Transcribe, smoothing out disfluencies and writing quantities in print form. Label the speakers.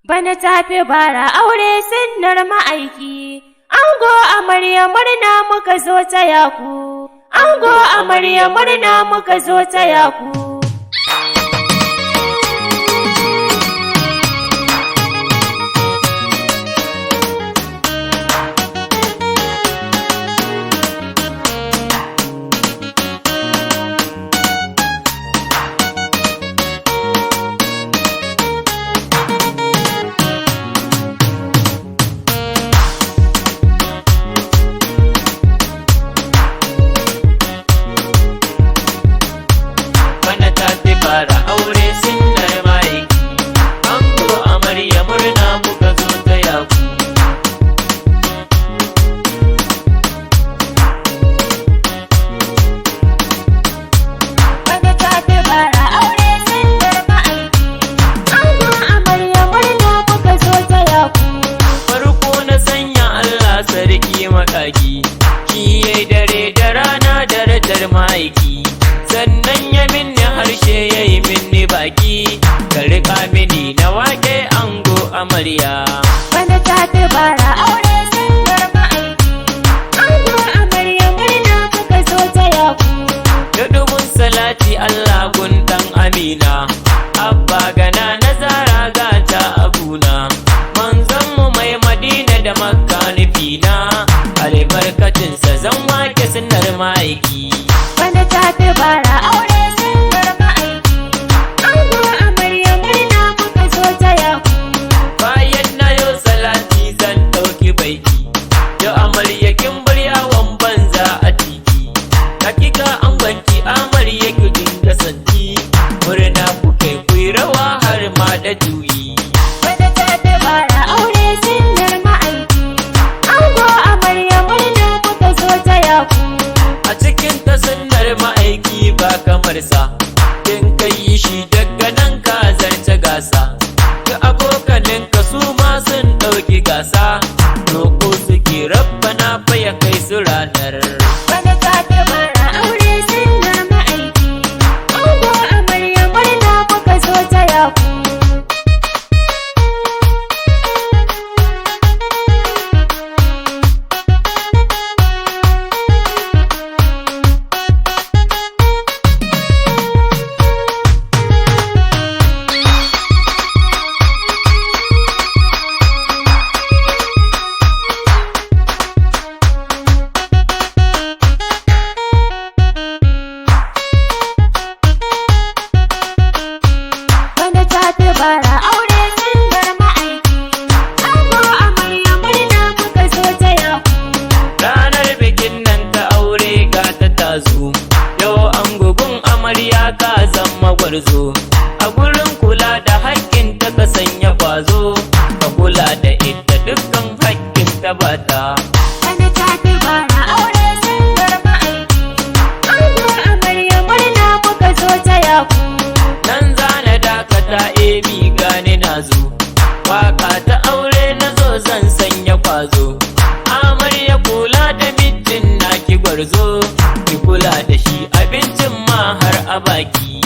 Speaker 1: Bana tafi bara aure sunnar ma'aiki, ango amarya murna muka zo taya ku, ango amarya murna muka zo taya ku.
Speaker 2: Bara aure sunnar ma'aiki, ango amarya murna muka zo taya ku.
Speaker 1: Bana tafi bara aure sunnar ma'aiki, ango amarya murna muka zo taya ku.
Speaker 2: Farko na sanya Allah sarki makaki, shi yayi dare da rana darajar ma'aiki, sannan ya minni harshe ya yi minni baki, ka riƙa mini na wake ango amarya.
Speaker 1: Bana tafi bara aure sunnar ma'aiki, ango amarya murna muka zo taya ku.
Speaker 2: Da dubun salati Allah gun ɗan Amina, abba gana nazara gata abuna, manzanmu mai Madina da Makka nufina, albarkacinsa zan wake sunnar ma'aiki.
Speaker 1: Bana tafi bara aure sunnar ma'aiki, ango amarya murna muka zo taya ku.
Speaker 2: Bayan na yau salati zan ɗauki baiki, da amarya kin bar yawon banza a titi, hakika an banki amarya ki dinga santi, murna ku kai kuyi rawa har ma da juyi.
Speaker 1: Bana tafi bara aure sunnar ma'aiki, ango amarya murna muka zo taya ku.
Speaker 2: A cikin ta sunnar ma'aiki ba kamar sa, kin kai shi daga nan ka zarce gasa, ga abokanin ka su ma sun ɗauki gasa, roƙo suke rabbana fa ya kai su ranar.
Speaker 1: Bana tafi bara aure sunnar ma'aiki, ango amarya murna muka zo taya ku. Bana tafi bara aure sunnar ma'aiki, ango amarya murna muka zo taya ku.
Speaker 2: Ranar bikin nan ta aure ga ta tazo, yau an gugun amarya ka zama gwarzo, a gurin kula da haƙƙin ta ka sanya kwazo, ka kula da ita dukkan haƙƙin ta bata.
Speaker 1: Bana tafi bara aure sunnar ma'aiki, ango amarya murna muka zo taya ku.
Speaker 2: Nan zana dakata ebi gane na zo, waka ta aure na zo zan sanya kwazo, amarya kula da mijin naki gwarzo, ki kula da shi abincin ma har a baki.